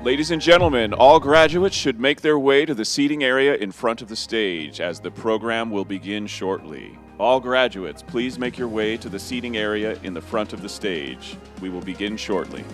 Ladies and gentlemen, all graduates should make their way to the seating area in front of the stage as the program will begin shortly. All graduates, please make your way to the seating area in the front of the stage. We will begin shortly.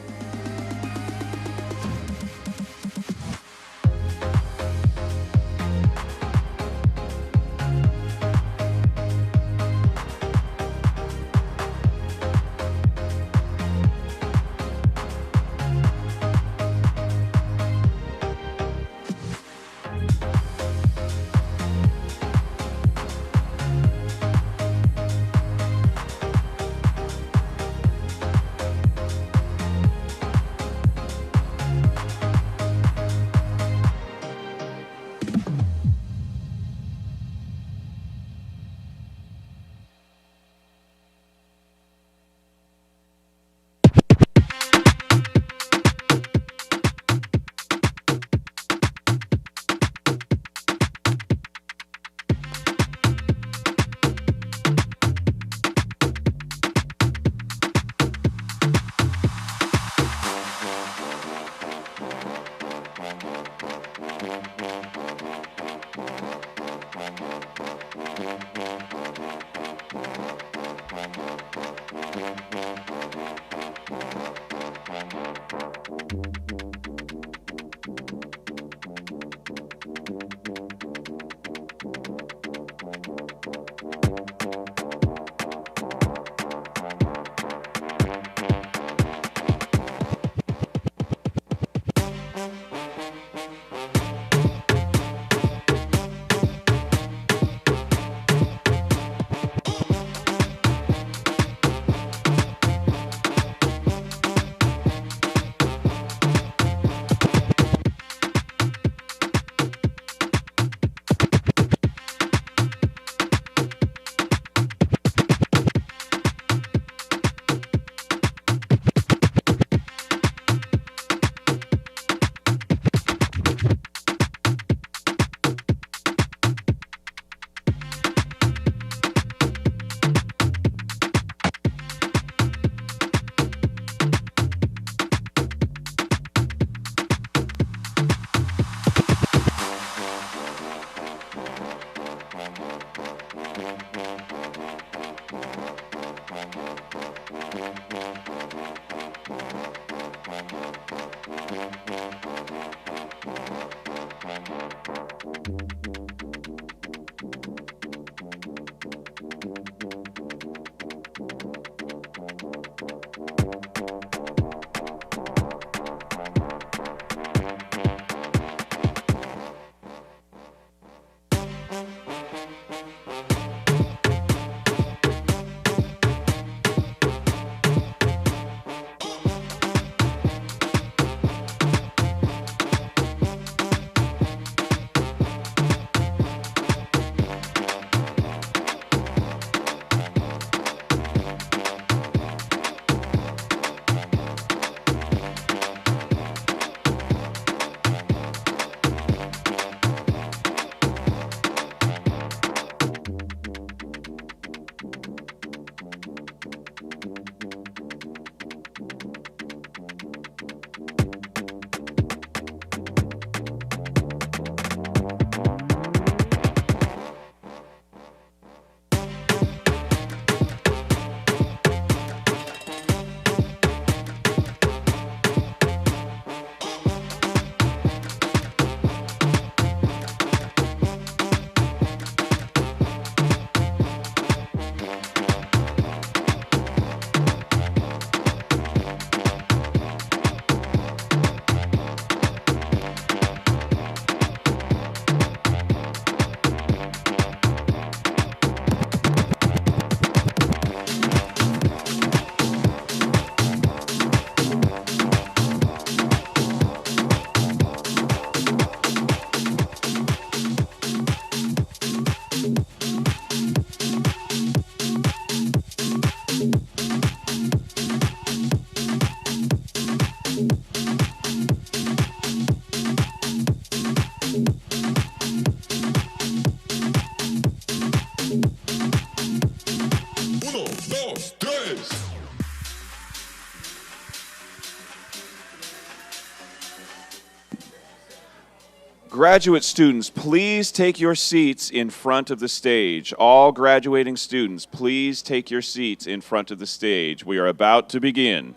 Graduate students, please take your seats in front of the stage. All graduating students, please take your seats in front of the stage. We are about to begin.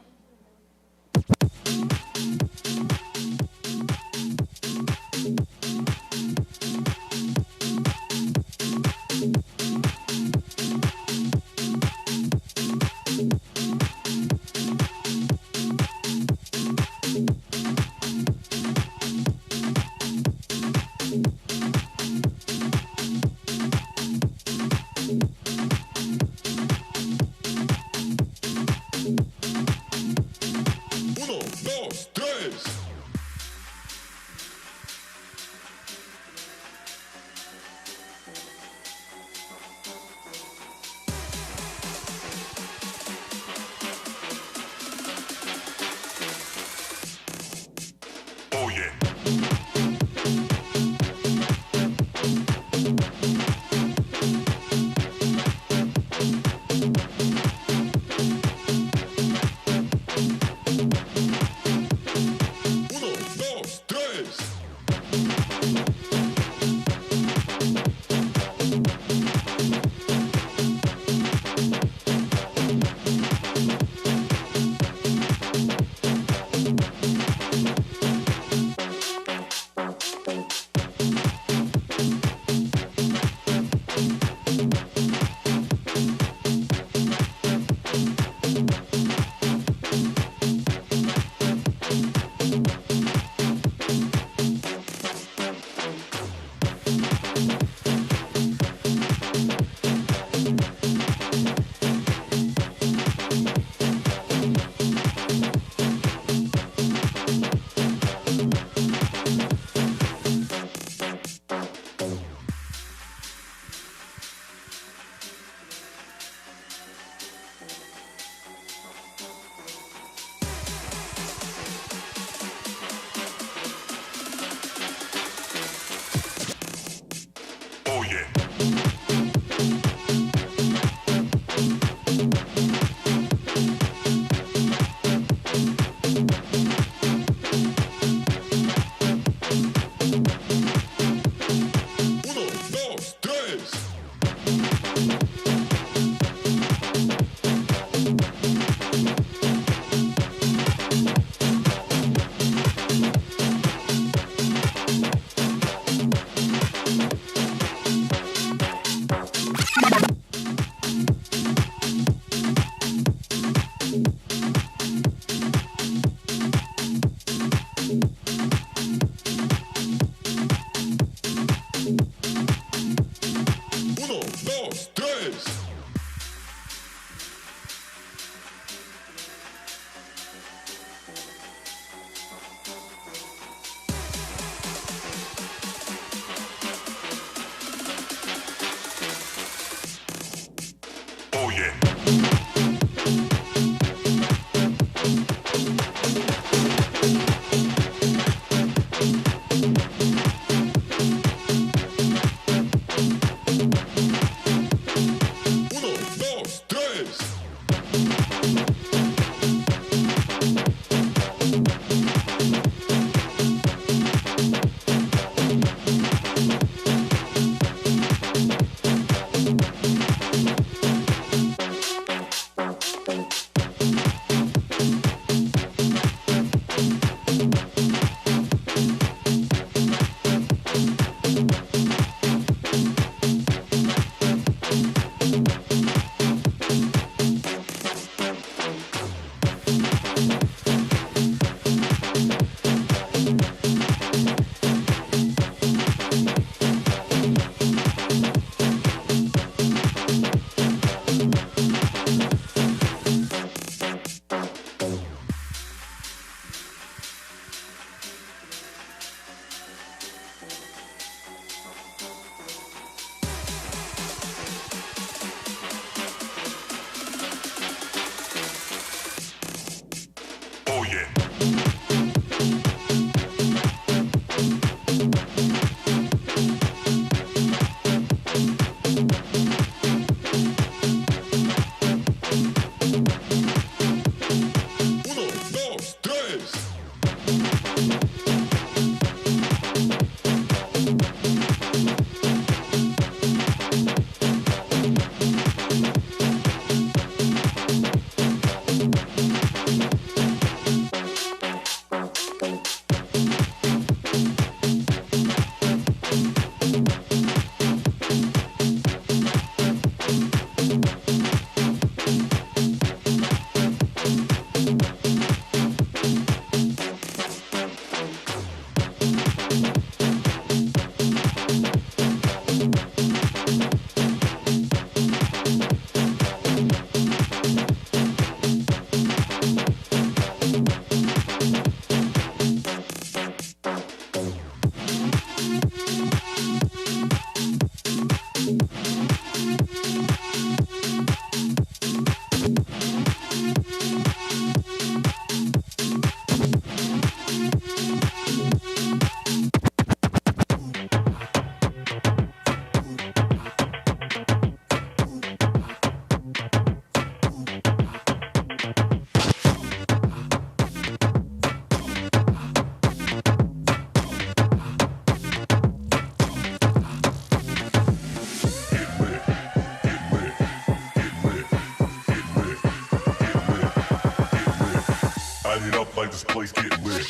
like this place getting lit.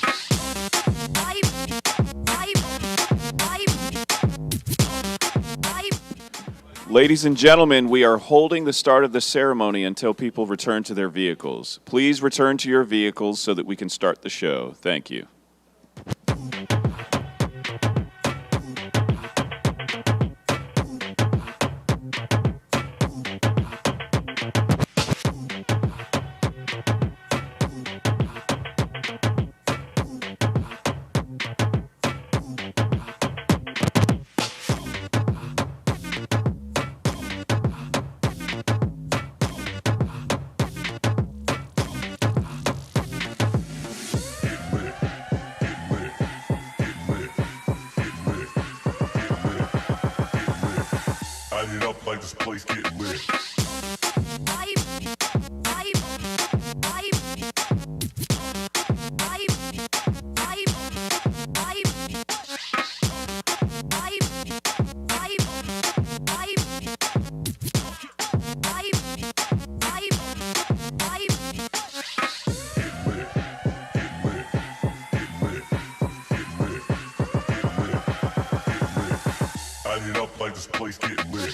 Ladies and gentlemen, we are holding the start of the ceremony until people return to their vehicles. Please return to your vehicles so that we can start the show. Thank you. Light it up like this place getting lit. Light it up like this place getting lit.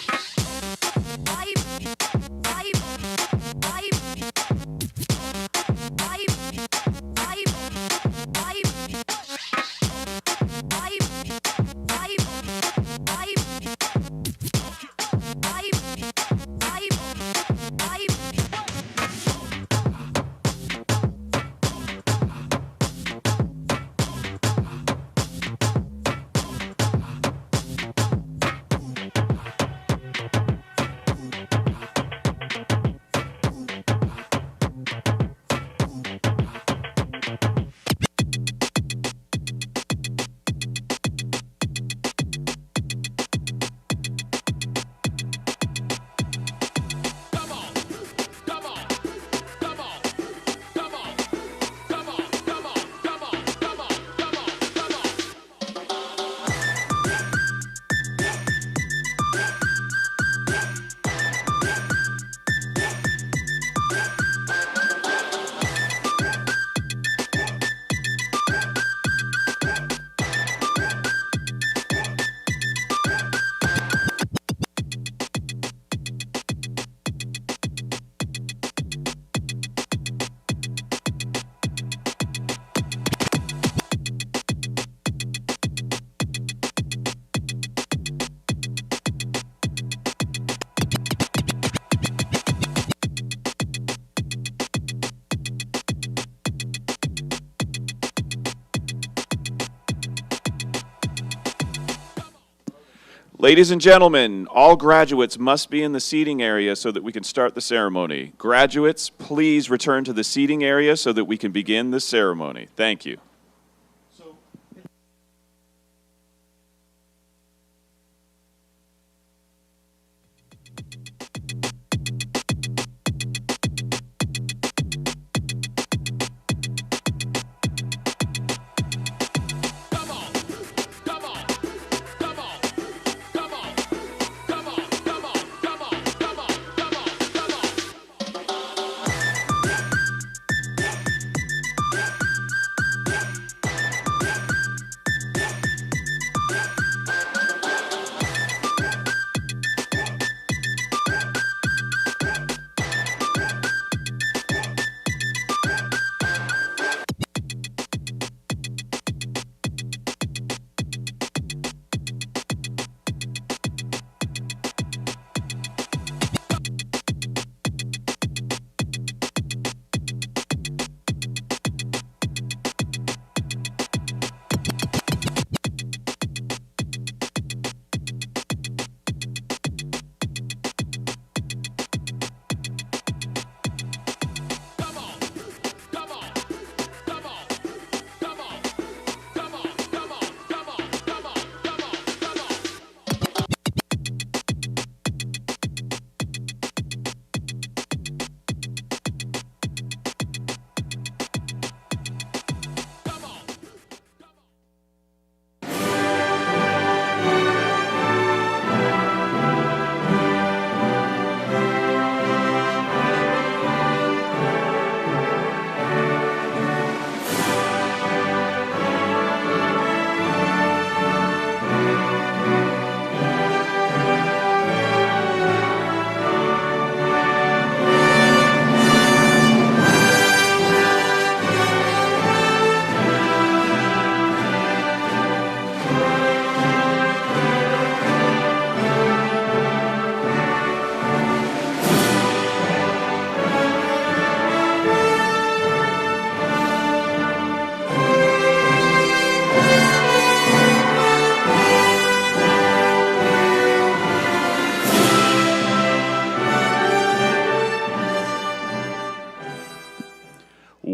Ladies and gentlemen, all graduates must be in the seating area so that we can start the ceremony. Graduates, please return to the seating area so that we can begin the ceremony. Thank you.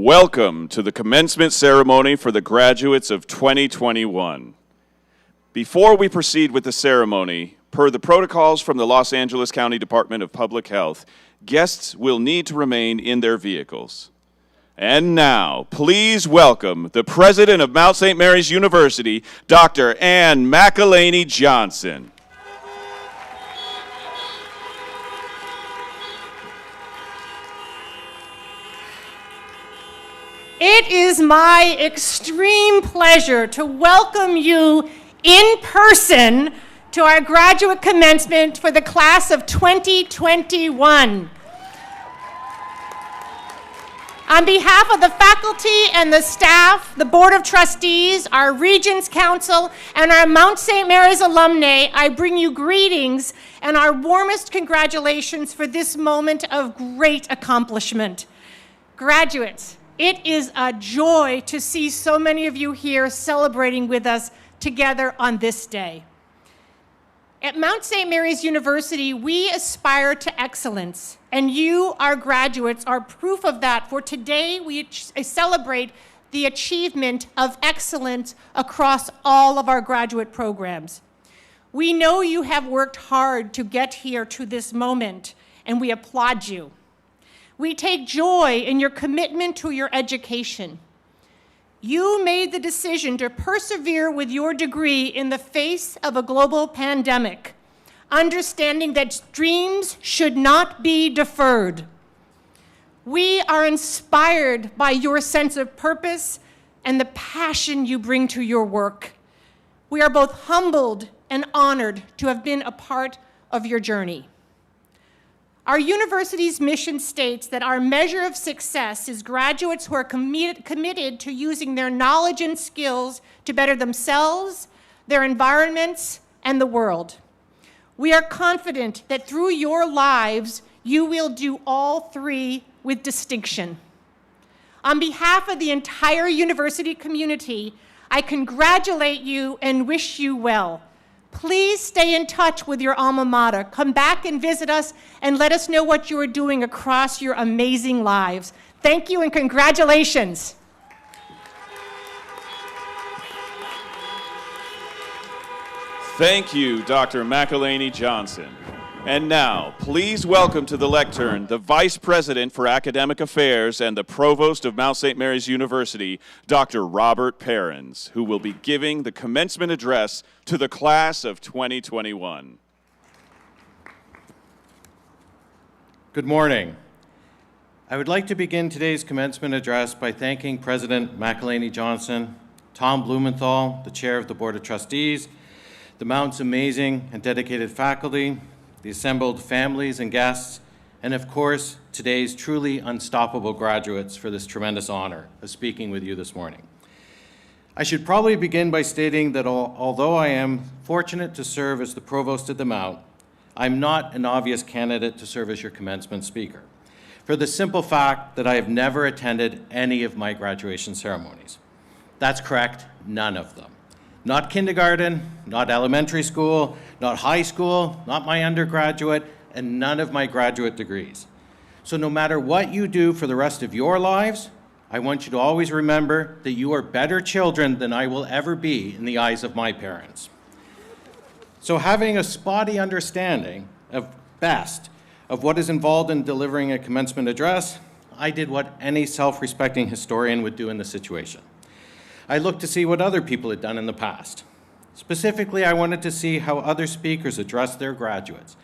Welcome to the commencement ceremony for the graduates of 2021. Before we proceed with the ceremony, per the protocols from the Los Angeles County Department of Public Health, guests will need to remain in their vehicles. And now, please welcome the president of Mount St. Mary's University, Dr. Ann McElhaney Johnson. It is my extreme pleasure to welcome you in person to our graduate commencement for the class of 2021. On behalf of the faculty and the staff, the Board of Trustees, our Regents Council, and our Mount St. Mary's alumni, I bring you greetings and our warmest congratulations for this moment of great accomplishment. Graduates, it is a joy to see so many of you here celebrating with us together on this day. At Mount St. Mary's University, we aspire to excellence, and you, our graduates, are proof of that, for today we celebrate the achievement of excellence across all of our graduate programs. We know you have worked hard to get here to this moment, and we applaud you. We take joy in your commitment to your education. You made the decision to persevere with your degree in the face of a global pandemic, understanding that dreams should not be deferred. We are inspired by your sense of purpose and the passion you bring to your work. We are both humbled and honored to have been a part of your journey. Our university's mission states that our measure of success is graduates who are committed to using their knowledge and skills to better themselves, their environments, and the world. We are confident that through your lives, you will do all three with distinction. On behalf of the entire university community, I congratulate you and wish you well. Please stay in touch with your alma mater. Come back and visit us and let us know what you are doing across your amazing lives. Thank you and congratulations. Thank you, Dr. McElhaney Johnson. And now, please welcome to the lectern the Vice President for Academic Affairs and the Provost of Mount St. Mary's University, Dr. Robert Perrins, who will be giving the commencement address to the class of 2021. Good morning. I would like to begin today's commencement address by thanking President McElhaney Johnson, Tom Blumenthal, the Chair of the Board of Trustees, the Mount's amazing and dedicated faculty, the assembled families and guests, and of course, today's truly unstoppable graduates for this tremendous honor of speaking with you this morning. I should probably begin by stating that although I am fortunate to serve as the Provost of the Mount, I'm not an obvious candidate to serve as your commencement speaker, for the simple fact that I have never attended any of my graduation ceremonies. That's correct, none of them. Not kindergarten, not elementary school, not high school, not my undergraduate, and none of my graduate degrees. So no matter what you do for the rest of your lives, I want you to always remember that you are better children than I will ever be in the eyes of my parents. So having a spotty understanding of best of what is involved in delivering a commencement address, I did what any self-respecting historian would do in this situation. I looked to see what other people had done in the past. Specifically, I wanted to see how other speakers addressed their graduates.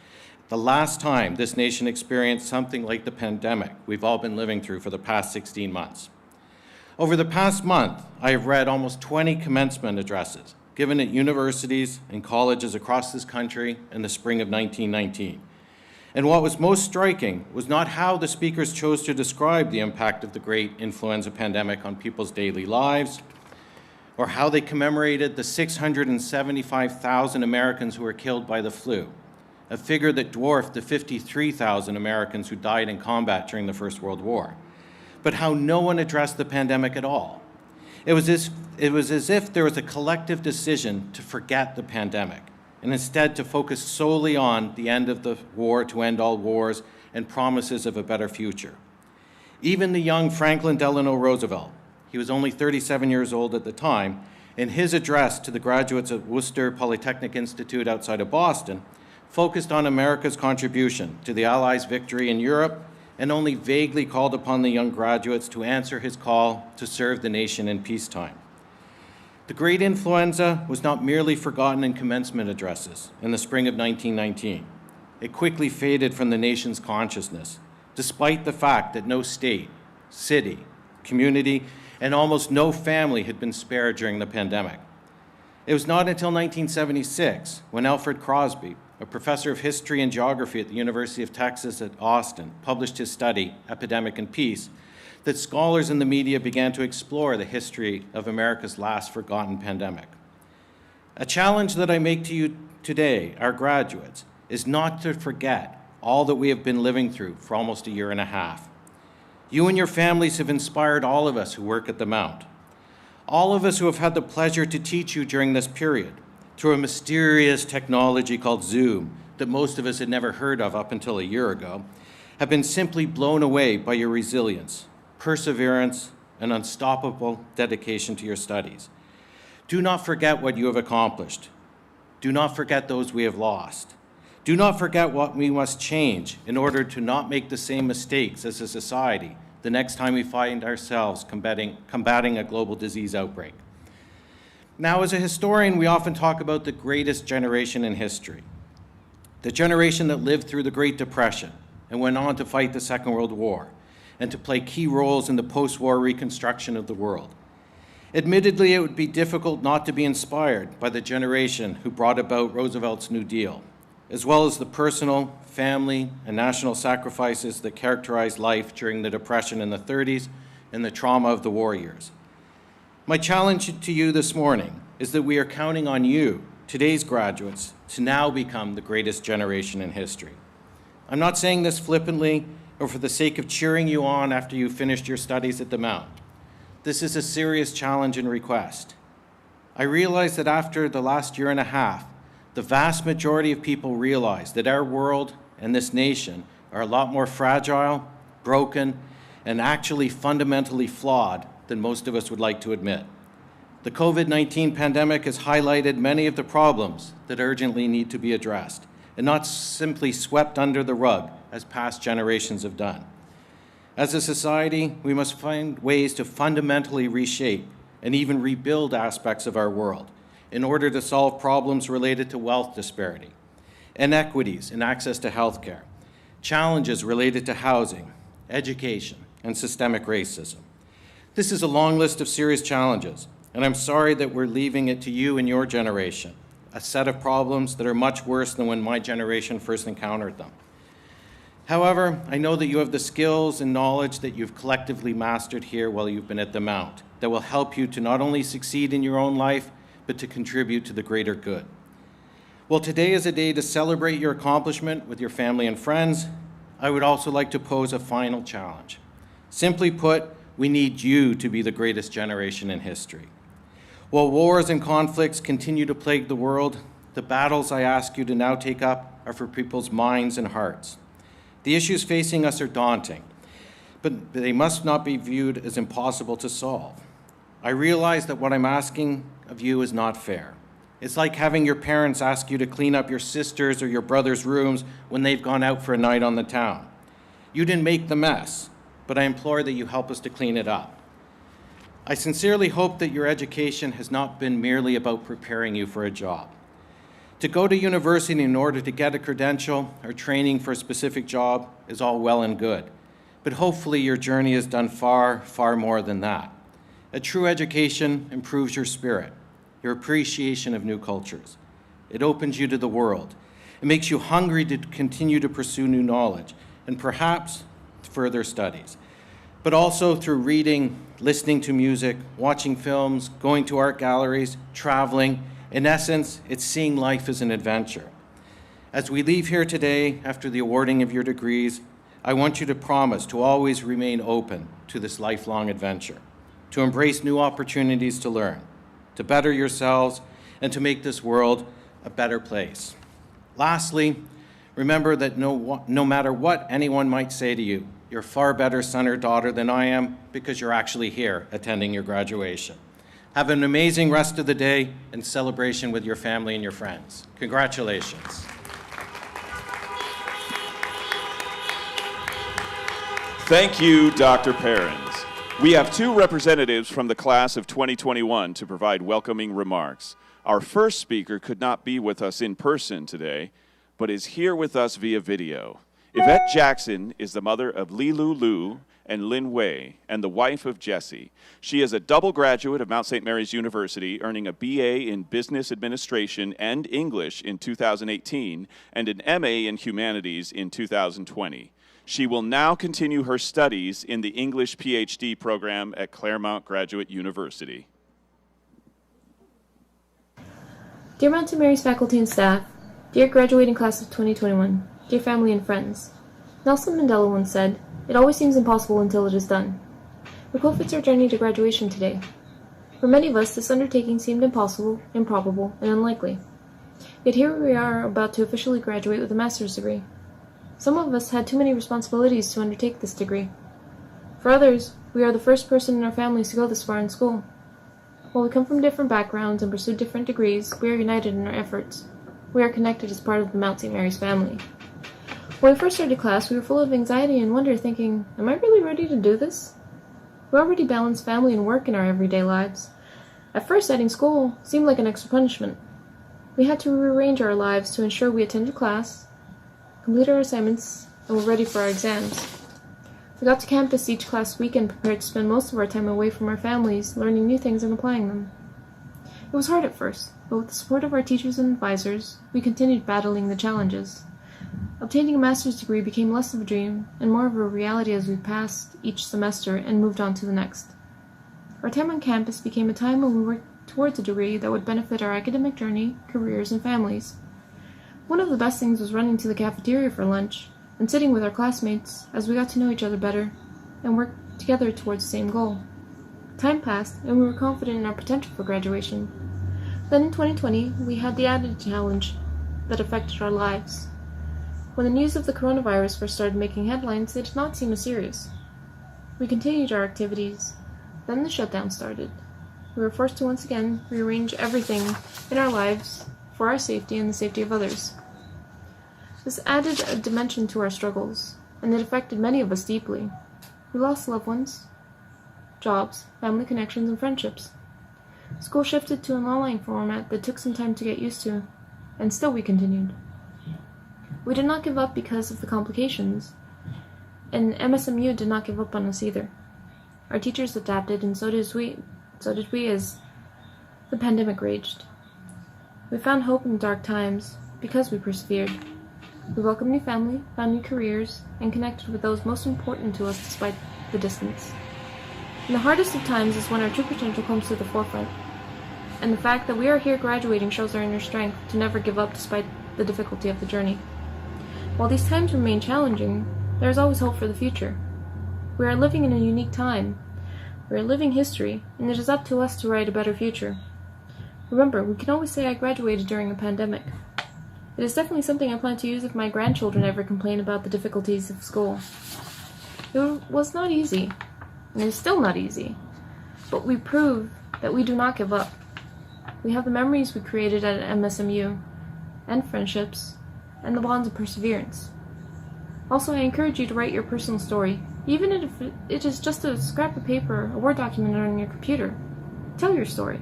The last time this nation experienced something like the pandemic we've all been living through for the past 16 months. Over the past month, I have read almost 20 commencement addresses given at universities and colleges across this country in the spring of 1919. And what was most striking was not how the speakers chose to describe the impact of the great influenza pandemic on people's daily lives, or how they commemorated the 675,000 Americans who were killed by the flu, a figure that dwarfed the 53,000 Americans who died in combat during the First World War, but how no one addressed the pandemic at all. It was as if there was a collective decision to forget the pandemic, and instead to focus solely on the end of the war to end all wars and promises of a better future. Even the young Franklin Delano Roosevelt, he was only 37 years old at the time, in his address to the graduates at Worcester Polytechnic Institute outside of Boston, focused on America's contribution to the Allies' victory in Europe and only vaguely called upon the young graduates to answer his call to serve the nation in peacetime. The Great Influenza was not merely forgotten in commencement addresses in the spring of 1919. It quickly faded from the nation's consciousness, despite the fact that no state, city, community, and almost no family had been spared during the pandemic. It was not until 1976, when Alfred Crosby, a professor of history and geography at the University of Texas at Austin, published his study, Epidemic and Peace, that scholars in the media began to explore the history of America's last forgotten pandemic. A challenge that I make to you today, our graduates, is not to forget all that we have been living through for almost a year and a half. You and your families have inspired all of us who work at the Mount. All of us who have had the pleasure to teach you during this period through a mysterious technology called Zoom that most of us had never heard of up until a year ago, have been simply blown away by your resilience, perseverance, and unstoppable dedication to your studies. Do not forget what you have accomplished. Do not forget those we have lost. Do not forget what we must change in order to not make the same mistakes as a society the next time we find ourselves combating a global disease outbreak. Now, as a historian, we often talk about the greatest generation in history, the generation that lived through the Great Depression and went on to fight the Second World War and to play key roles in the post-war reconstruction of the world. Admittedly, it would be difficult not to be inspired by the generation who brought about Roosevelt's New Deal, as well as the personal, family, and national sacrifices that characterized life during the Depression in the 30s and the trauma of the war years. My challenge to you this morning is that we are counting on you, today's graduates, to now become the greatest generation in history. I'm not saying this flippantly or for the sake of cheering you on after you've finished your studies at the Mount. This is a serious challenge and request. I realize that after the last year and a half, the vast majority of people realize that our world and this nation are a lot more fragile, broken, and actually fundamentally flawed than most of us would like to admit. The COVID-19 pandemic has highlighted many of the problems that urgently need to be addressed, and not simply swept under the rug as past generations have done. As a society, we must find ways to fundamentally reshape and even rebuild aspects of our world in order to solve problems related to wealth disparity, inequities in access to healthcare, challenges related to housing, education, and systemic racism. This is a long list of serious challenges, and I'm sorry that we're leaving it to you and your generation, a set of problems that are much worse than when my generation first encountered them. However, I know that you have the skills and knowledge that you've collectively mastered here while you've been at the Mount that will help you to not only succeed in your own life, but to contribute to the greater good. Well, today is a day to celebrate your accomplishment with your family and friends. I would also like to pose a final challenge. Simply put, we need you to be the greatest generation in history. While wars and conflicts continue to plague the world, the battles I ask you to now take up are for people's minds and hearts. The issues facing us are daunting, but they must not be viewed as impossible to solve. I realize that what I'm asking of you is not fair. It's like having your parents ask you to clean up your sister's or your brother's rooms when they've gone out for a night on the town. You didn't make the mess, but I implore that you help us to clean it up. I sincerely hope that your education has not been merely about preparing you for a job. To go to university in order to get a credential or training for a specific job is all well and good, but hopefully your journey has done far, far more than that. A true education improves your spirit, your appreciation of new cultures. It opens you to the world. It makes you hungry to continue to pursue new knowledge and perhaps further studies. But also through reading, listening to music, watching films, going to art galleries, traveling. In essence, it's seeing life as an adventure. As we leave here today after the awarding of your degrees, I want you to promise to always remain open to this lifelong adventure, to embrace new opportunities to learn, to better yourselves, and to make this world a better place. Lastly, Remember that no matter what anyone might say to you, you're a far better son or daughter than I am because you're actually here attending your graduation. Have an amazing rest of the day and celebration with your family and your friends. Congratulations. Thank you, Dr. Perrins. We have two representatives from the class of 2021 to provide welcoming remarks. Our first speaker could not be with us in person today, but is here with us via video. Yvette Jackson is the mother of Lilu Lu and Lin Wei, and the wife of Jesse. She is a double graduate of Mount St. Mary's University, earning a BA in Business Administration and English in 2018, and an MA in Humanities in 2020. She will now continue her studies in the English PhD program at Claremont Graduate University. Dear Mount St. Mary's faculty and staff, dear graduating class of 2021, dear family and friends, Nelson Mandela once said, "It always seems impossible until it is done." We close our journey to graduation today. For many of us, this undertaking seemed impossible, improbable, and unlikely. Yet here we are about to officially graduate with a master's degree. Some of us had too many responsibilities to undertake this degree. For others, we are the first person in our families to go this far in school. While we come from different backgrounds and pursue different degrees, we are united in our efforts. We are connected as part of the Mount St. Mary's family. When we first started class, we were full of anxiety and wonder, thinking, am I really ready to do this? We already balance family and work in our everyday lives. At first, adding school seemed like an extra punishment. We had to rearrange our lives to ensure we attended class, completed our assignments, and were ready for our exams. We got to campus each class weekend prepared to spend most of our time away from our families, learning new things and applying them. It was hard at first, but with the support of our teachers and advisors, we continued battling the challenges. Obtaining a master's degree became less of a dream and more of a reality as we passed each semester and moved on to the next. Our time on campus became a time when we worked towards a degree that would benefit our academic journey, careers, and families. One of the best things was running to the cafeteria for lunch and sitting with our classmates as we got to know each other better and worked together towards the same goal. Time passed, and we were confident in our potential for graduation. Then in 2020, we had the added challenge that affected our lives. When the news of the coronavirus first started making headlines, it did not seem as serious. We continued our activities. Then the shutdown started. We were forced to once again rearrange everything in our lives for our safety and the safety of others. This added a dimension to our struggles, and it affected many of us deeply. We lost loved ones, jobs, family connections, and friendships. School shifted to an online format that took some time to get used to, and still we continued. We did not give up because of the complications, and MSMU did not give up on us either. Our teachers adapted, and so did we as the pandemic raged. We found hope in dark times because we persevered. We welcomed new family, found new careers, and connected with those most important to us despite the distance. In the hardest of times is when our true potential comes to the forefront, and the fact that we are here graduating shows our inner strength to never give up despite the difficulty of the journey. While these times remain challenging, there is always hope for the future. We are living in a unique time. We are living history, and it is up to us to write a better future. Remember, we can always say I graduated during a pandemic. It is definitely something I plan to use if my grandchildren ever complain about the difficulties of school. It was not easy, and it is still not easy, but we prove that we do not give up. We have the memories we created at MSMU, and friendships, and the bonds of perseverance. Also, I encourage you to write your personal story, even if it is just a scrap of paper, a Word document on your computer. Tell your story.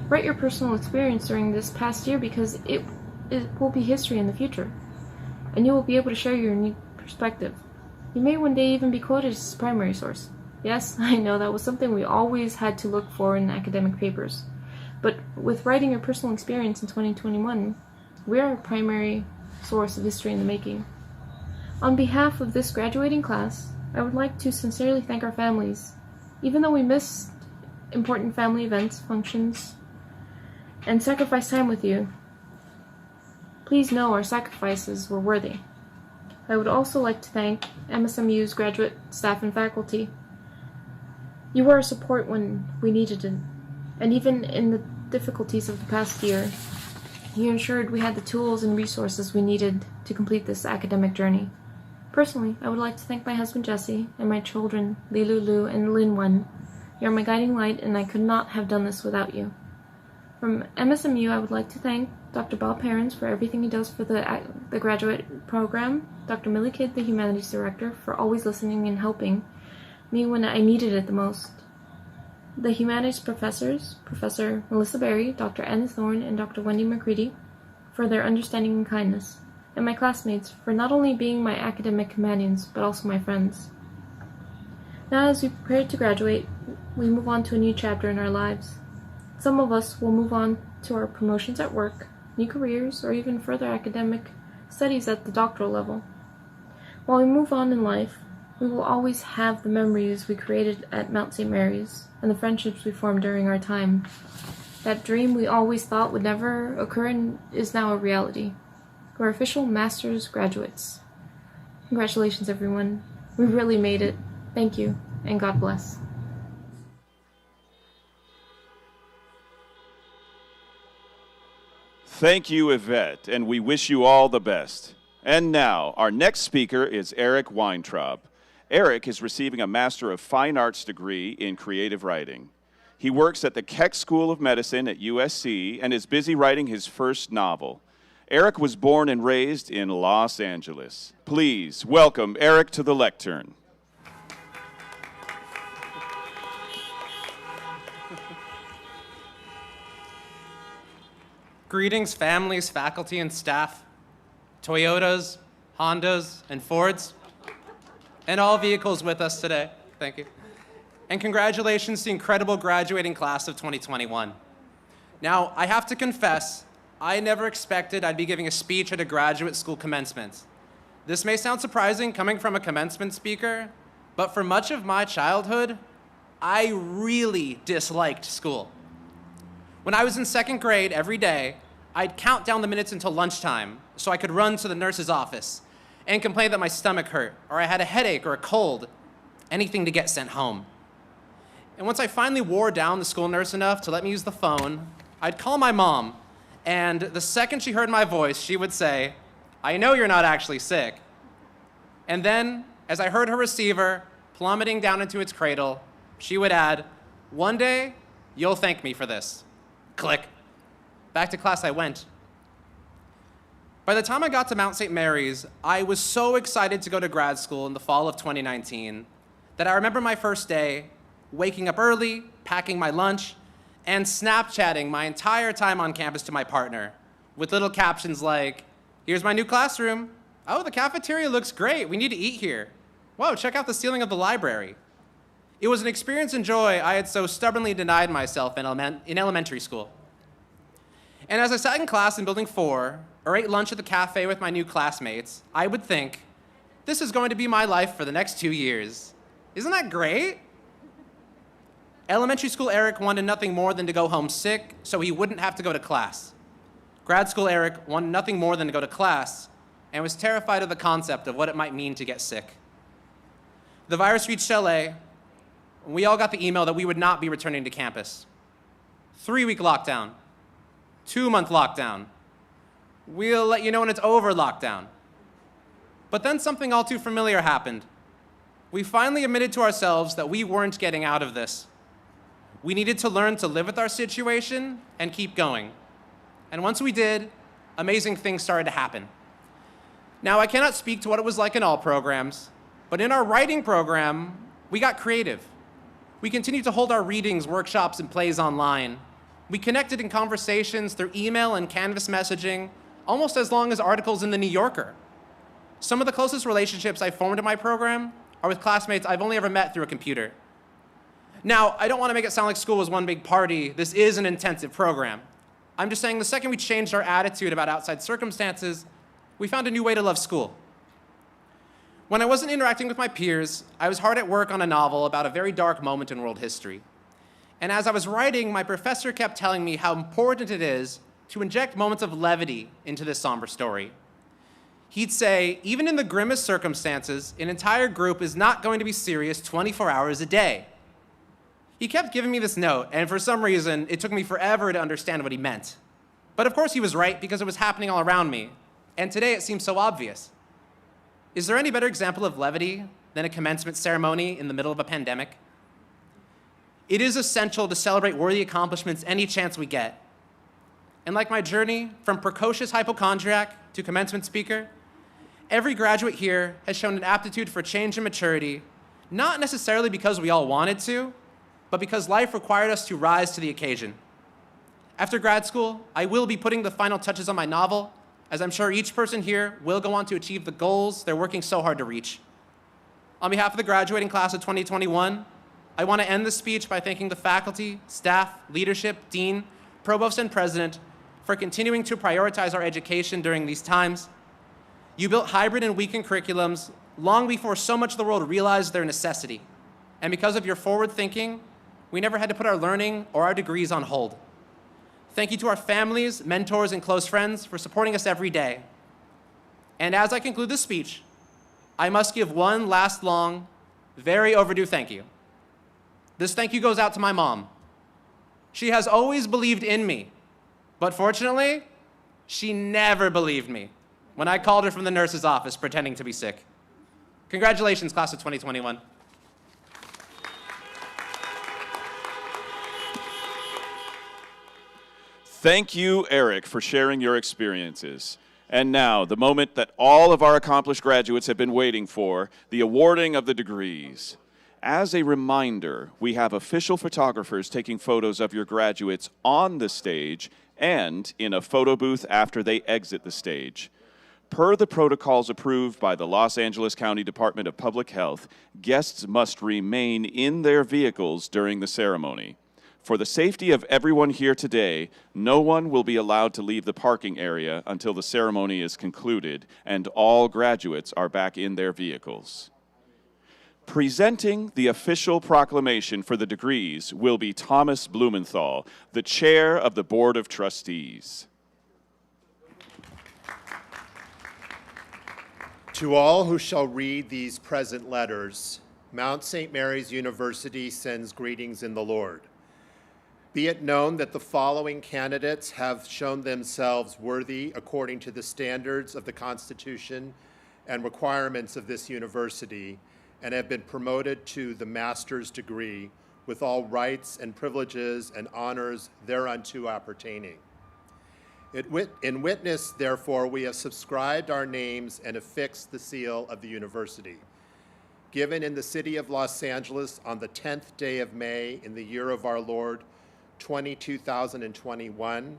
Write your personal experience during this past year because it will be history in the future, and you will be able to share your unique perspective. You may one day even be quoted as a primary source. Yes, I know that was something we always had to look for in academic papers, but with writing your personal experience in 2021, we are a primary source of history in the making. On behalf of this graduating class, I would like to sincerely thank our families. Even though we missed important family events, functions, and sacrificed time with you, please know our sacrifices were worthy. I would also like to thank MSMU's graduate staff and faculty. You were our support when we needed it, and even in the difficulties of the past year, you ensured we had the tools and resources we needed to complete this academic journey. Personally, I would like to thank my husband Jesse and my children Lilu Lu and Lin Wen. You are my guiding light, and I could not have done this without you. From MSMU, I would like to thank Dr. Bob Perrins for everything he does for the graduate program, Dr. Millie Kidd, the humanities director, for always listening and helping me when I needed it the most. The humanities professors, Professor Melissa Berry, Dr. Anna Thorne, and Dr. Wendy McCready, for their understanding and kindness, and my classmates for not only being my academic companions, but also my friends. Now, as we prepare to graduate, we move on to a new chapter in our lives. Some of us will move on to our promotions at work, new careers, or even further academic studies at the doctoral level. While we move on in life, we will always have the memories we created at Mount St. Mary's and the friendships we formed during our time. That dream we always thought would never occur is now a reality. We're official master's graduates. Congratulations, everyone. We really made it. Thank you, and God bless. Thank you, Yvette, and we wish you all the best. And now, our next speaker is Eric Weintraub. Eric is receiving a Master of Fine Arts degree in creative writing. He works at the Keck School of Medicine at USC and is busy writing his first novel. Eric was born and raised in Los Angeles. Please welcome Eric to the lectern. Greetings, families, faculty, and staff, Toyotas, Hondas, and Fords, and all vehicles with us today. Thank you. And congratulations to the incredible graduating class of 2021. Now, I have to confess, I never expected I'd be giving a speech at a graduate school commencement. This may sound surprising coming from a commencement speaker, but for much of my childhood, I really disliked school. When I was in second grade every day, I'd count down the minutes until lunchtime so I could run to the nurse's office and complain that my stomach hurt, or I had a headache or a cold, anything to get sent home. And once I finally wore down the school nurse enough to let me use the phone, I'd call my mom, and the second she heard my voice, she would say, "I know you're not actually sick." And then, as I heard her receiver plummeting down into its cradle, she would add, "One day, you'll thank me for this." Click. Back to class I went. By the time I got to Mount St. Mary's, I was so excited to go to grad school in the fall of 2019 that I remember my first day, waking up early, packing my lunch, and Snapchatting my entire time on campus to my partner, with little captions like, "Here's my new classroom. Oh, the cafeteria looks great. We need to eat here. Whoa, check out the ceiling of the library." It was an experience and joy I had so stubbornly denied myself in elementary school. And as I sat in class in Building 4, or ate lunch at the cafe with my new classmates, I would think, this is going to be my life for the next 2 years. Isn't that great? Elementary school Eric wanted nothing more than to go home sick so he wouldn't have to go to class. Grad school Eric wanted nothing more than to go to class and was terrified of the concept of what it might mean to get sick. The virus reached LA, and we all got the email that we would not be returning to campus. 3-week lockdown, 2-month lockdown. We'll let you know when it's over lockdown. But then something all too familiar happened. We finally admitted to ourselves that we weren't getting out of this. We needed to learn to live with our situation and keep going. And once we did, amazing things started to happen. Now, I cannot speak to what it was like in all programs, but in our writing program, we got creative. We continued to hold our readings, workshops, and plays online. We connected in conversations through email and Canvas messaging, almost as long as articles in the New Yorker. Some of the closest relationships I formed in my program are with classmates I've only ever met through a computer. Now, I don't want to make it sound like school was one big party. This is an intensive program. I'm just saying the second we changed our attitude about outside circumstances, we found a new way to love school. When I wasn't interacting with my peers, I was hard at work on a novel about a very dark moment in world history. And as I was writing, my professor kept telling me how important it is to inject moments of levity into this somber story. He'd say, even in the grimmest circumstances, an entire group is not going to be serious 24 hours a day. He kept giving me this note, and for some reason, it took me forever to understand what he meant. But of course he was right, because it was happening all around me. And today it seems so obvious. Is there any better example of levity than a commencement ceremony in the middle of a pandemic? It is essential to celebrate worthy accomplishments any chance we get. And like my journey from precocious hypochondriac to commencement speaker, every graduate here has shown an aptitude for change and maturity, not necessarily because we all wanted to, but because life required us to rise to the occasion. After grad school, I will be putting the final touches on my novel, as I'm sure each person here will go on to achieve the goals they're working so hard to reach. On behalf of the graduating class of 2021, I want to end this speech by thanking the faculty, staff, leadership, dean, provost, and president for continuing to prioritize our education during these times. You built hybrid and weekend curriculums long before so much of the world realized their necessity. And because of your forward thinking, we never had to put our learning or our degrees on hold. Thank you to our families, mentors, and close friends for supporting us every day. And as I conclude this speech, I must give one last long, very overdue thank you. This thank you goes out to my mom. She has always believed in me, but fortunately, she never believed me when I called her from the nurse's office pretending to be sick. Congratulations, class of 2021. Thank you, Eric, for sharing your experiences. And now, the moment that all of our accomplished graduates have been waiting for, the awarding of the degrees. As a reminder, we have official photographers taking photos of your graduates on the stage and in a photo booth after they exit the stage. Per the protocols approved by the Los Angeles County Department of Public Health, guests must remain in their vehicles during the ceremony. For the safety of everyone here today, no one will be allowed to leave the parking area until the ceremony is concluded and all graduates are back in their vehicles. Presenting the official proclamation for the degrees will be Thomas Blumenthal, the chair of the Board of Trustees. To all who shall read these present letters, Mount St. Mary's University sends greetings in the Lord. Be it known that the following candidates have shown themselves worthy according to the standards of the Constitution and requirements of this university, and have been promoted to the master's degree with all rights and privileges and honors thereunto appertaining. In witness, therefore, we have subscribed our names and affixed the seal of the university. Given in the city of Los Angeles on the 10th day of May in the year of our Lord, 2021,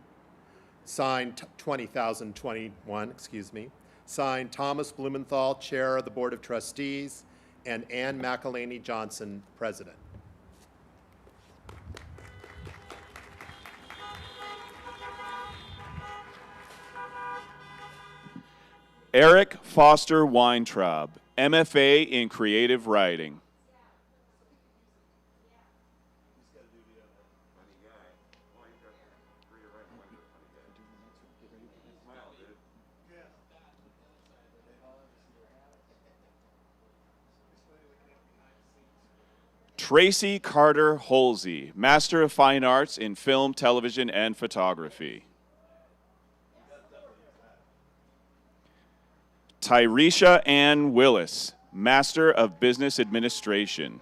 signed 20,021, excuse me, signed Thomas Blumenthal, Chair of the Board of Trustees, and Ann McElhaney Johnson, President. Eric Foster Weintraub, MFA in Creative Writing. Tracy Carter Holsey, Master of Fine Arts in Film, Television, and Photography. Tyresha Ann Willis, Master of Business Administration.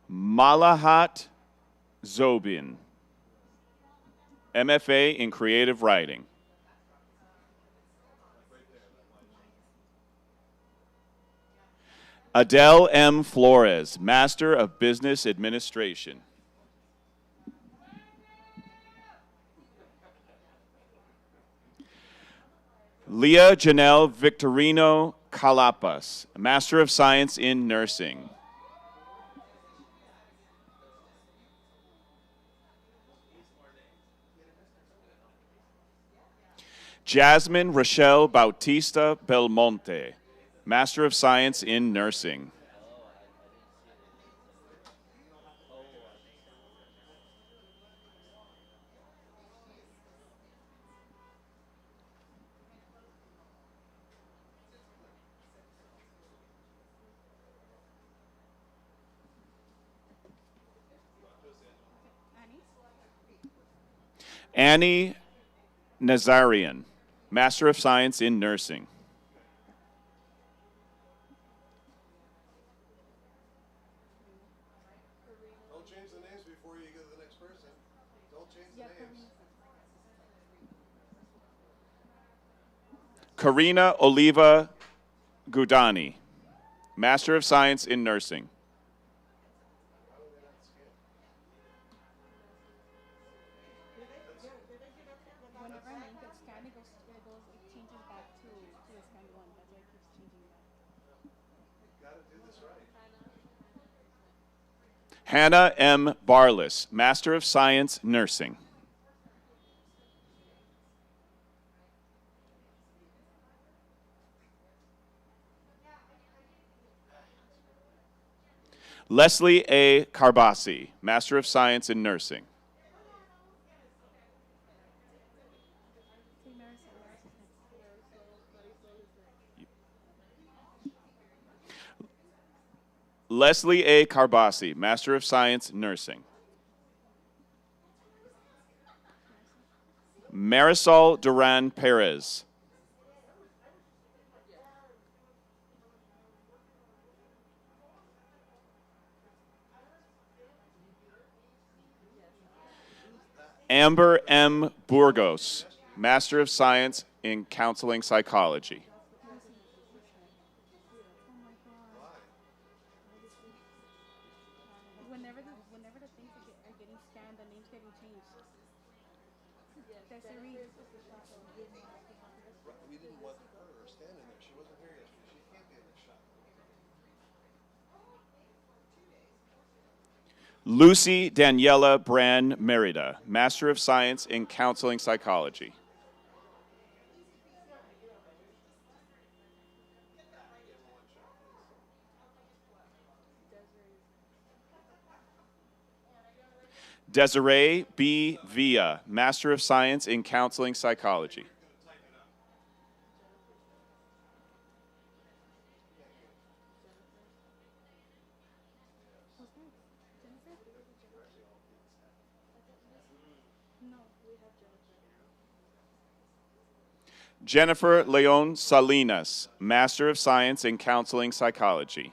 Malahat Zobin, MFA in Creative Writing. Adele M. Flores, Master of Business Administration. Leah Janelle Victorino Calapas, Master of Science in Nursing. Jasmine Rochelle Bautista Belmonte, Master of Science in Nursing. Annie Nazarian, Master of Science in Nursing. Don't change the names before you go to the next person. Don't change the names. Karina Oliva Gudani, Master of Science in Nursing. Whenever a name gets scanned, it changes back to the scanned one. That's why it keeps changing back. Gotta do this right. Hannah M. Barless, Master of Science Nursing. Leslie A. Carbasi, Master of Science in Nursing. Leslie A. Carbasi, Master of Science Nursing. Marisol Duran Perez. Amber M. Burgos, Master of Science in Counseling Psychology. Whenever the things are getting scanned, the name's getting changed. Desiree. We didn't want her standing there. She wasn't here yesterday. She can't get a shot. Lucy Daniela Bran Merida, Master of Science in Counseling Psychology. Desiree B. Villa, Master of Science in Counseling Psychology. Jennifer Leon Salinas, Master of Science in Counseling Psychology.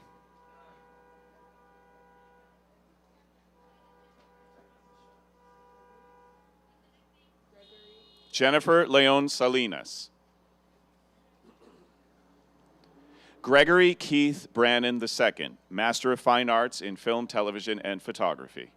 Jennifer Leon Salinas. Gregory Keith Brannon II, Master of Fine Arts in Film, Television, and Photography.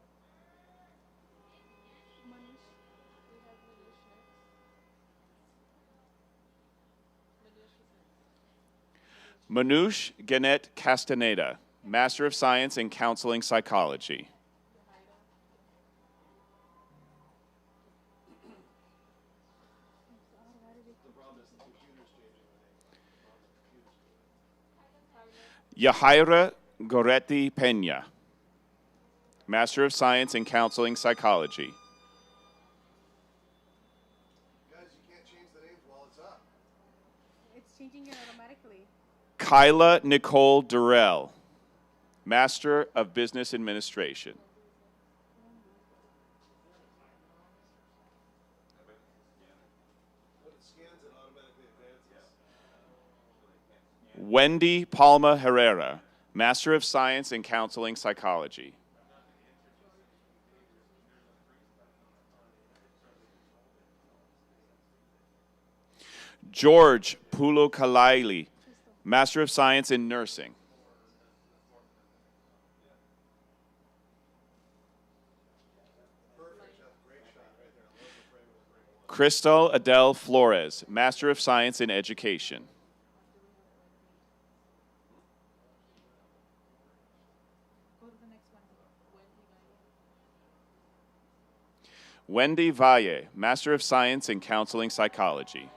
Manoush Gannett Castaneda, Master of Science in Counseling Psychology. Yahaira Goretti Peña, Master of Science in Counseling Psychology. Guys, you can't change the names while it's up. It's changing it automatically. Kyla Nicole Durrell, Master of Business Administration. When it scans, it automatically advances. Wendy Palma Herrera, Master of Science in Counseling Psychology. George Pulokalaili, Master of Science in Nursing. Crystal Adele Flores, Master of Science in Education. Wendy Valle, Master of Science in Counseling Psychology.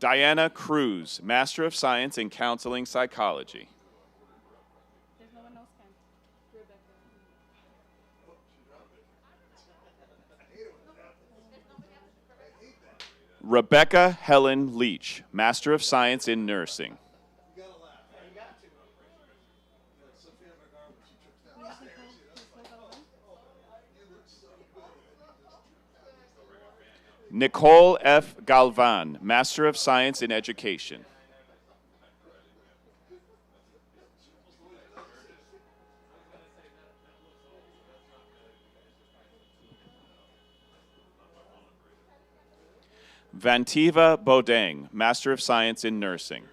Diana Cruz, Master of Science in Counseling Psychology. There's no one Rebecca Helen Leach, Master of Science in Nursing. Nicole F. Galvan, Master of Science in Education. Vantiva Bodeng, Master of Science in Nursing.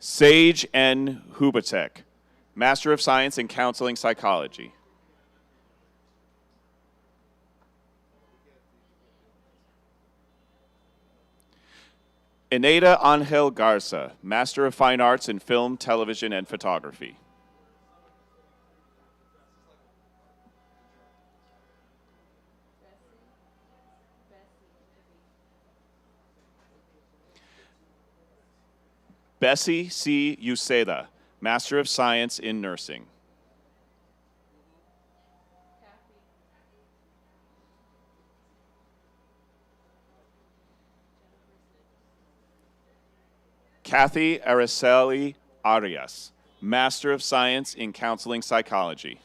Sage N. Hubatek, Master of Science in Counseling Psychology. Eneda Angel Garza, Master of Fine Arts in Film, Television, and Photography. Bessie C. Uceda, Master of Science in Nursing. Kathy Araceli Arias, Master of Science in Counseling Psychology.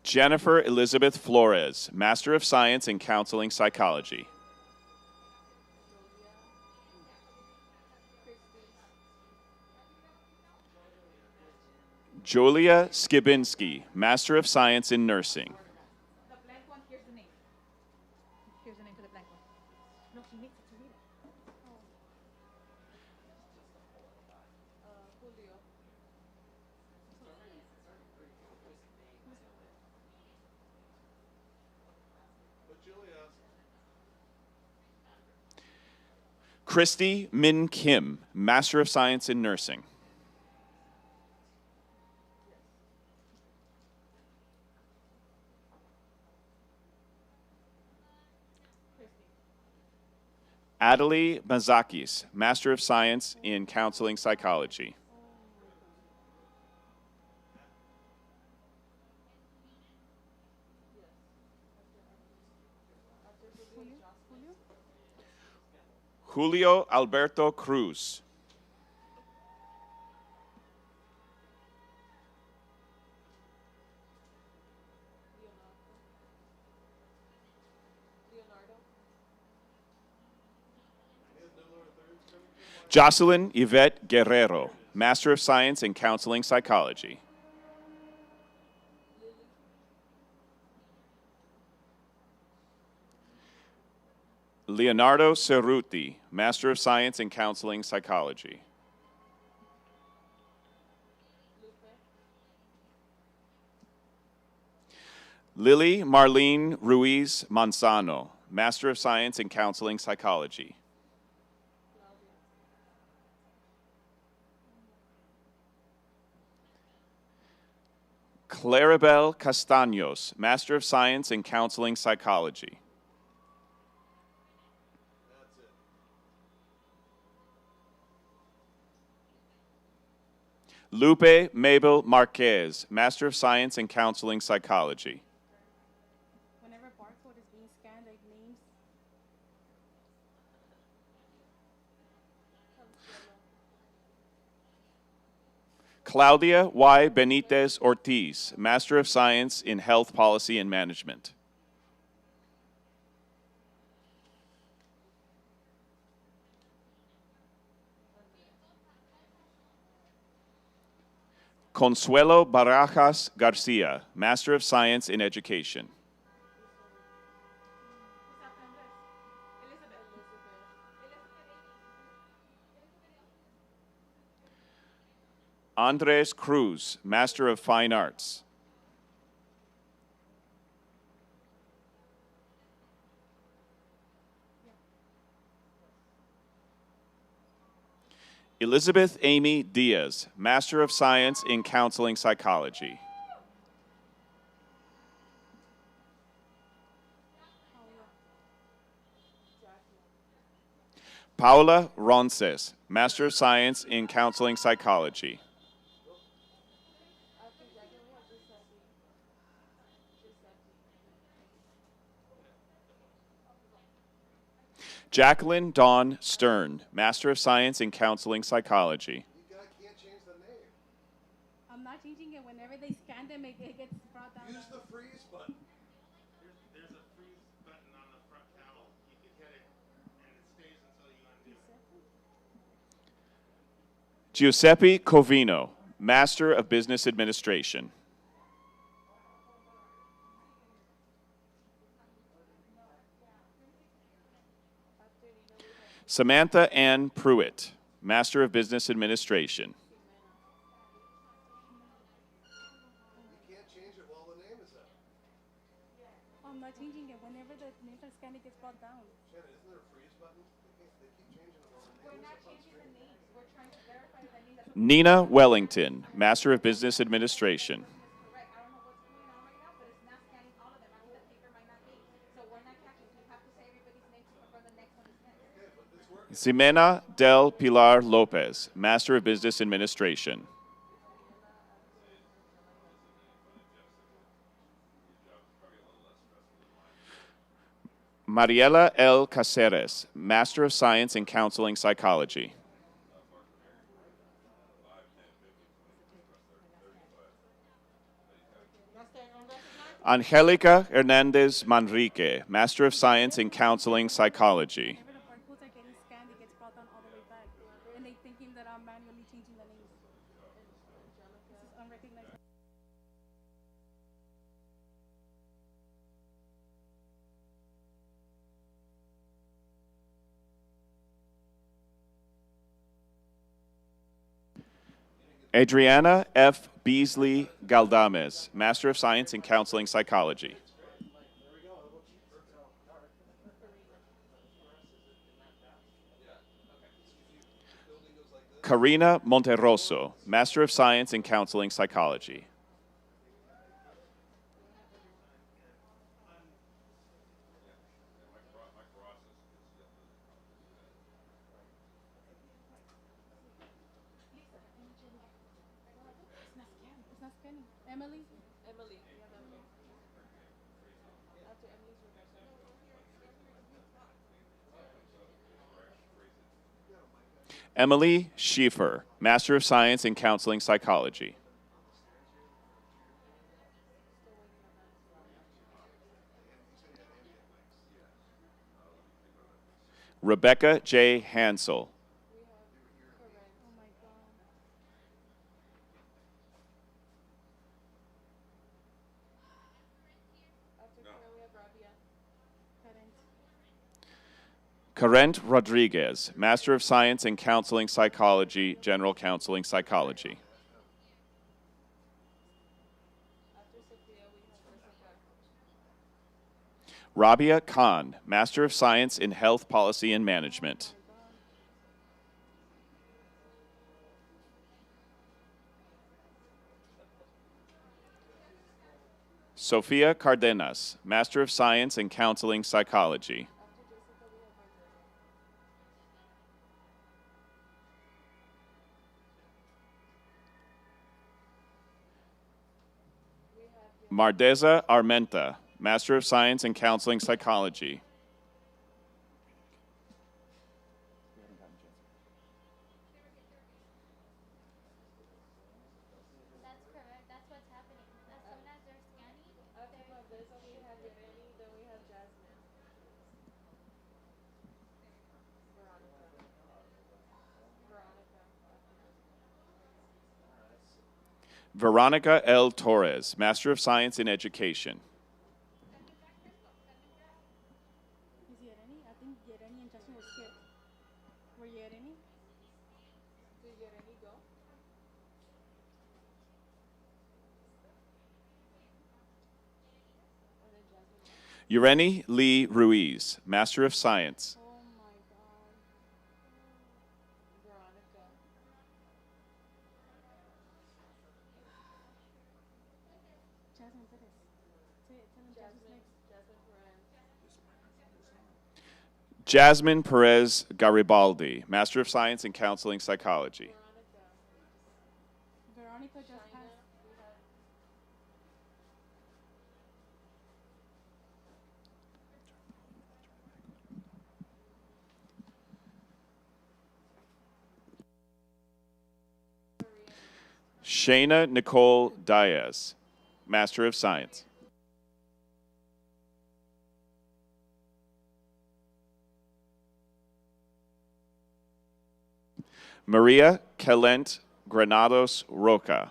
Jennifer Elizabeth Flores, Master of Science in Counseling Psychology. Julia Skibinski, Master of Science in Nursing. The blank one, here's the name. Here's the name for the blank one. No, she needs to read it. Julio. Christy Min Kim, Master of Science in Nursing. Adelie Mazakis, Master of Science in Counseling Psychology. Julio Alberto Cruz. Jocelyn Yvette Guerrero, Master of Science in Counseling Psychology. Leonardo Cerruti, Master of Science in Counseling Psychology. Lily Marlene Ruiz Manzano, Master of Science in Counseling Psychology. Claribel Castaños, Master of Science in Counseling Psychology. Lupe Mabel Marquez, Master of Science in Counseling Psychology. Whenever barcode is being scanned, like names. Claudia Y. Benitez Ortiz, Master of Science in Health Policy and Management. Consuelo Barajas Garcia, Master of Science in Education. Andres Cruz, Master of Fine Arts. Elizabeth Amy Diaz, Master of Science in Counseling Psychology. Paula Ronces, Master of Science in Counseling Psychology. Jacqueline Dawn Stern, Master of Science in Counseling Psychology. Can't change the name. I'm not changing it. Whenever they scan them, it gets brought down. Use the freeze button. There's a freeze button on the front panel. You can hit it, and it stays until you undo it. Giuseppe Covino, Master of Business Administration. Samantha Ann Pruitt, Master of Business Administration. You can't change it while the name is up. I'm not changing it. Whenever the names are scanned, it gets brought down. Shannon, isn't there a freeze button? They keep changing it while the name is up. We're not changing the names. We're trying to verify the name that's Nina Wellington, Master of Business Administration. correct. I don't know what's going on right now, but it's not scanning all of them. I mean, the paper might not be. So we're not catching. We have to say everybody's name to confirm the next one is next. Ximena del Pilar Lopez, Master of Business Administration. Mariela L. Caceres, Master of Science in Counseling Psychology. Angelica Hernandez Manrique, Master of Science in Counseling Psychology. Whenever the barcodes are getting scanned, it gets brought down all the way back. And they thinking that I'm manually changing the names. This is unrecognized. Adriana F. Beasley Galdames, Master of Science in Counseling Psychology. Karina Monterroso, Master of Science in Counseling Psychology. It's not scanning. Emily? Emily. After Emily's Emily Schieffer, Master of Science in Counseling Psychology. Rebecca J. Hansel. Carent Rodriguez, Master of Science in Counseling Psychology, General Counseling Psychology. Rabia Khan, Master of Science in Health Policy and Management. Sofia Cardenas, Master of Science in Counseling Psychology. Mardeza Armenta, Master of Science in Counseling Psychology. That's correct. That's what's happening. As soon as they're scanning, after Mardeza, we have Yeveni, then we have Jasmine. Veronica L. Torres, Master of Science in Education. Is Yereni? I think Yereni and Justin were skipped. Were Yereni? Did Yereni go? Ureni Lee Ruiz, Master of Science. Oh my God. Veronica. Jasmine Perez. Tell him Jasmine's next. Jasmine Perez Garibaldi, Master of Science in Counseling Psychology. Veronica just passed. Shayna Nicole Diaz, Master of Science. Maria Calent Granados Roca.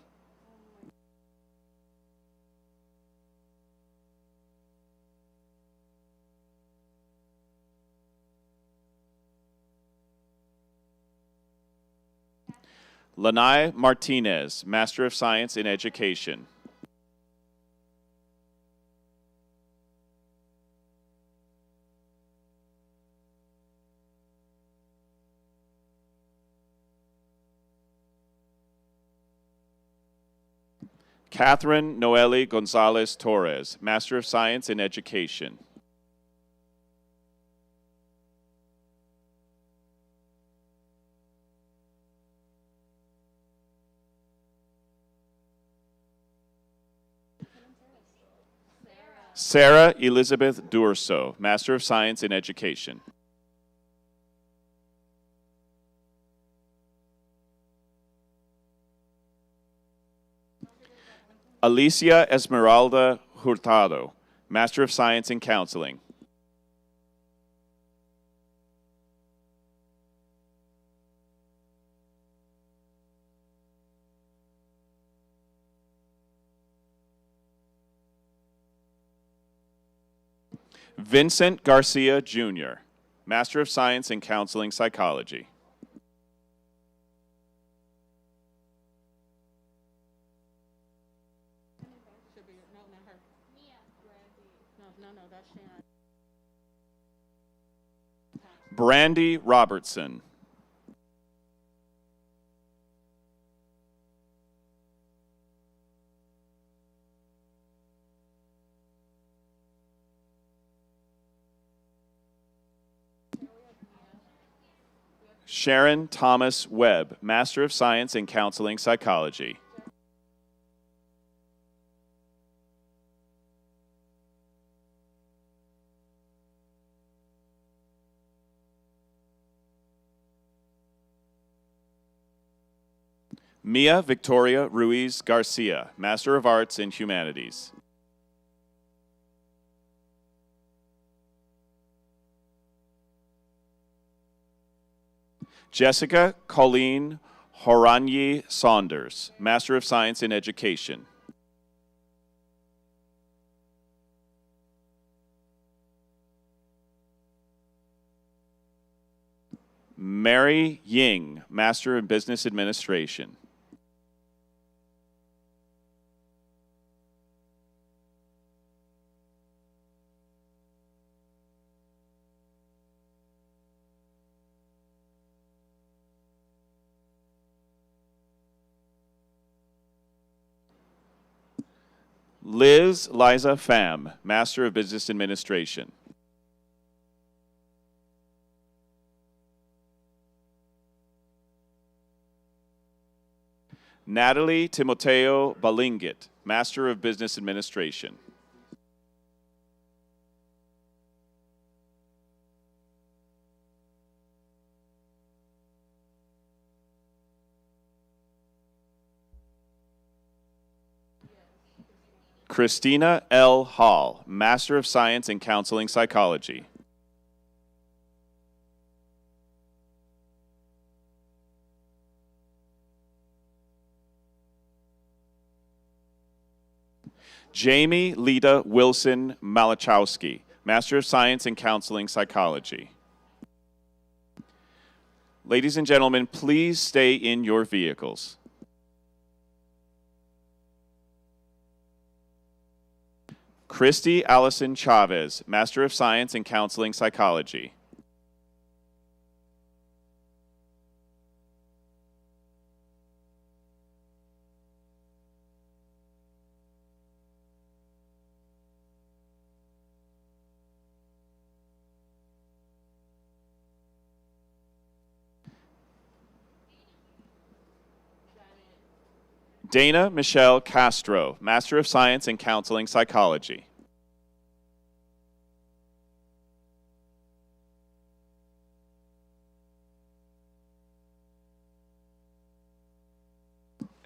Lanai Martinez, Master of Science in Education. Catherine Noeli Gonzalez Torres, Master of Science in Education. Sarah Elizabeth Durso, Master of Science in Education. Alicia Esmeralda Hurtado, Master of Science in Counseling. Vincent Garcia, Jr., Master of Science in Counseling Psychology. Brandy Robertson. Sharon Thomas Webb, Master of Science in Counseling Psychology. Mia Victoria Ruiz Garcia, Master of Arts in Humanities. Jessica Colleen Horanyi Saunders, Master of Science in Education. Mary Ying, Master in Business Administration. Liz Liza Pham, Master of Business Administration. Natalie Timoteo Balingit, Master of Business Administration. Christina L. Hall, Master of Science in Counseling Psychology. Jamie Lita Wilson Malachowski, Master of Science in Counseling Psychology. Ladies and gentlemen, please stay in your vehicles. Christy Allison Chavez, Master of Science in Counseling Psychology. Dana Michelle Castro, Master of Science in Counseling Psychology.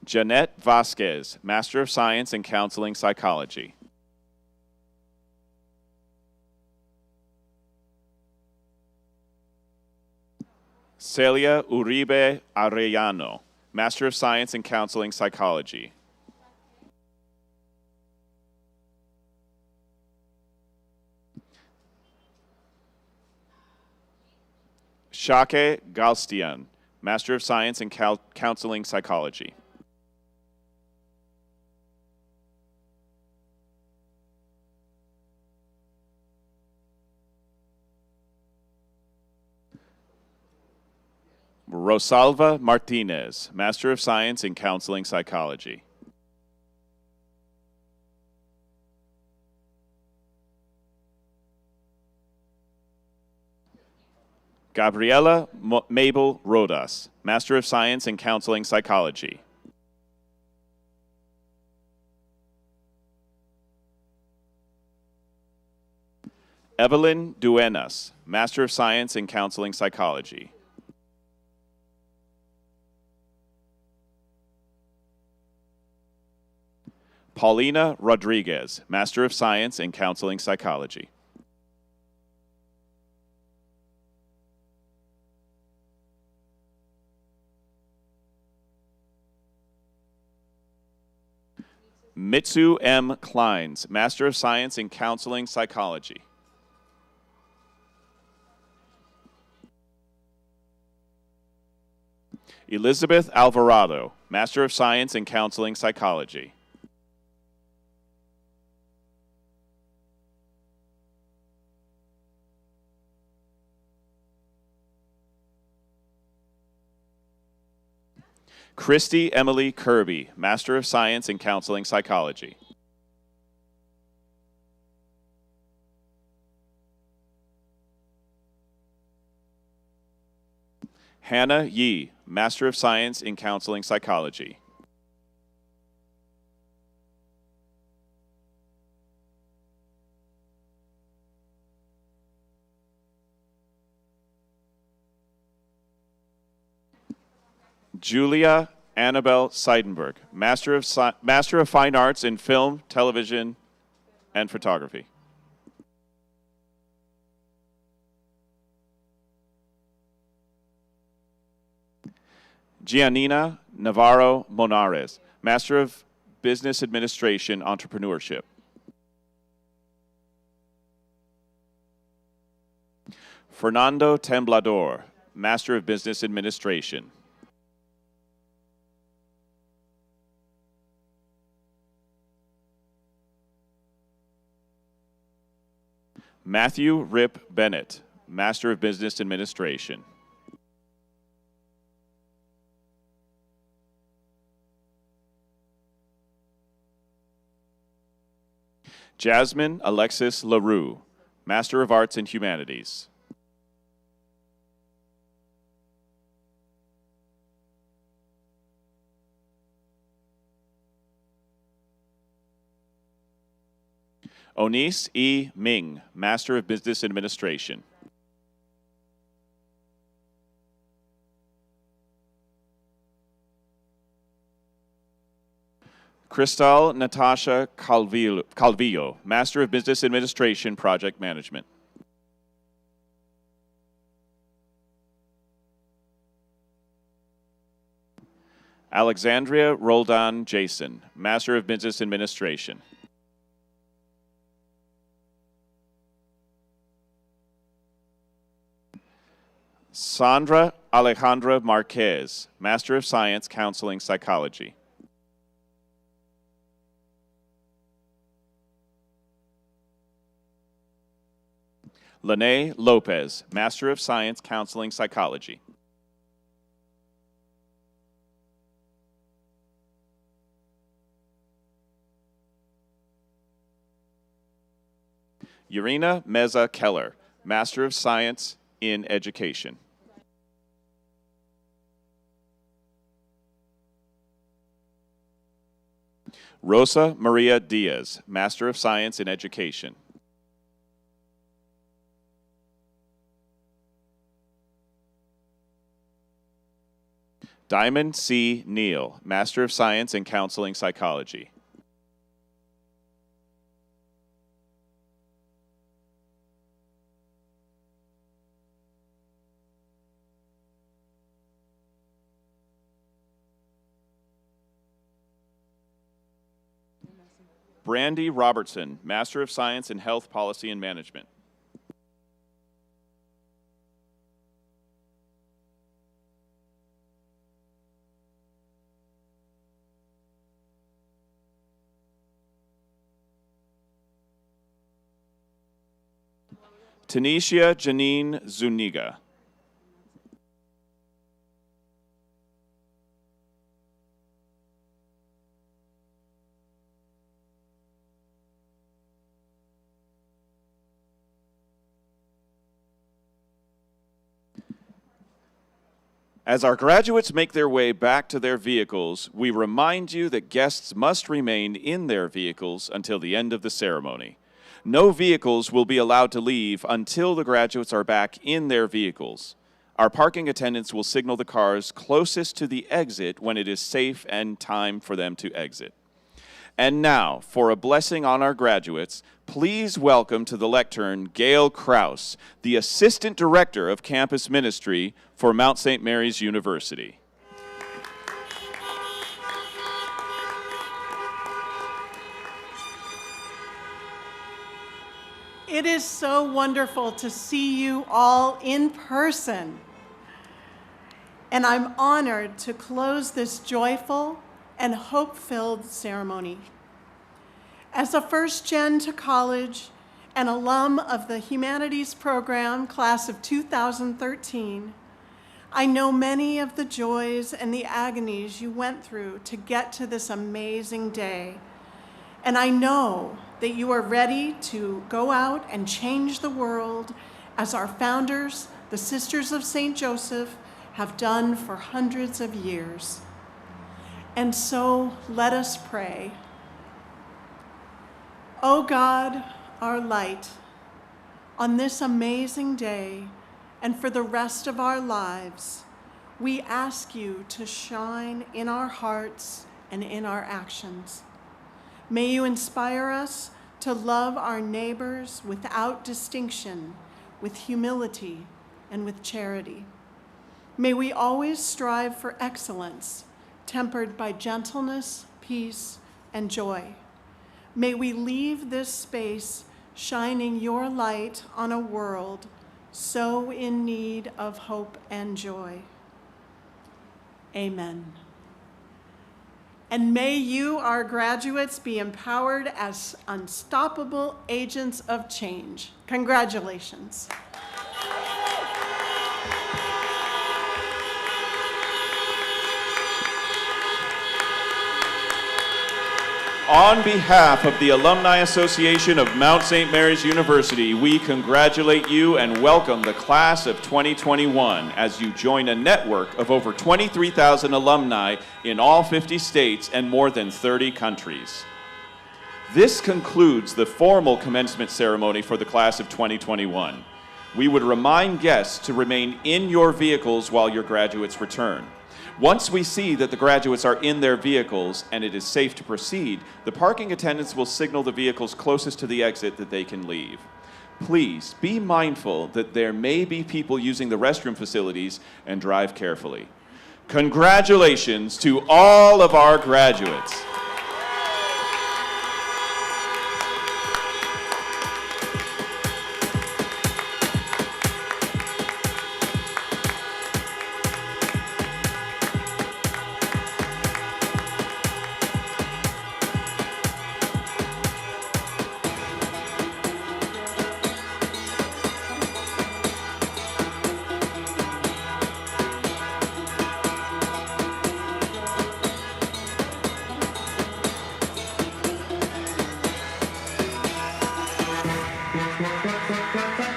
Jeanette Vasquez, Master of Science in Counseling Psychology. Celia Uribe Arellano, Master of Science in Counseling Psychology. Shake Galstian, Master of Science in Counseling Psychology. Rosalva Martinez, Master of Science in Counseling Psychology. Gabriela Mabel Rodas, Master of Science in Counseling Psychology. Evelyn Duenas, Master of Science in Counseling Psychology. Paulina Rodriguez, Master of Science in Counseling Psychology. Mitsu M. Kleins, Master of Science in Counseling Psychology. Elizabeth Alvarado, Master of Science in Counseling Psychology. Christy Emily Kirby, Master of Science in Counseling Psychology. Hannah Yee, Master of Science in Counseling Psychology. Julia Annabelle Seidenberg, Master of Fine Arts in Film, Television, and Photography. Giannina Navarro Monares, Master of Business Administration, Entrepreneurship. Fernando Temblador, Master of Business Administration. Matthew Rip Bennett, Master of Business Administration. Jasmine Alexis LaRue, Master of Arts and Humanities. Onis E. Ming, Master of Business Administration. Cristal Natasha Calvillo, Master of Business Administration, Project Management. Alexandria Roldan Jason, Master of Business Administration. Sandra Alejandra Marquez, Master of Science, Counseling Psychology. Lene Lopez, Master of Science, Counseling Psychology. Urina Meza Keller, Master of Science in Education. Rosa Maria Diaz, Master of Science in Education. Diamond C. Neal, Master of Science in Counseling Psychology. Brandy Robertson, Master of Science in Health Policy and Management. Tanisha Janine Zuniga. As our graduates make their way back to their vehicles, we remind you that guests must remain in their vehicles until the end of the ceremony. No vehicles will be allowed to leave until the graduates are back in their vehicles. Our parking attendants will signal the cars closest to the exit when it is safe and time for them to exit. And now, for a blessing on our graduates, please welcome to the lectern Gail Kraus, the Assistant Director of Campus Ministry for Mount St. Mary's University. It is so wonderful to see you all in person. And I'm honored to close this joyful and hope-filled ceremony. As a first-gen to college, an alum of the Humanities Program, class of 2013, I know many of the joys and the agonies you went through to get to this amazing day. And I know that you are ready to go out and change the world as our founders, the Sisters of St. Joseph, have done for hundreds of years. And so let us pray. O God, our light, on this amazing day and for the rest of our lives, we ask you to shine in our hearts and in our actions. May you inspire us to love our neighbors without distinction, with humility and with charity. May we always strive for excellence, tempered by gentleness, peace, and joy. May we leave this space shining your light on a world so in need of hope and joy. Amen. And may you, our graduates, be empowered as unstoppable agents of change. Congratulations. On behalf of the Alumni Association of Mount St. Mary's University, we congratulate you and welcome the class of 2021 as you join a network of over 23,000 alumni in all 50 states and more than 30 countries. This concludes the formal commencement ceremony for the class of 2021. We would remind guests to remain in your vehicles while your graduates return. Once we see that the graduates are in their vehicles and it is safe to proceed, the parking attendants will signal the vehicles closest to the exit that they can leave. Please be mindful that there may be people using the restroom facilities and drive carefully. Congratulations to all of our graduates. Thank you.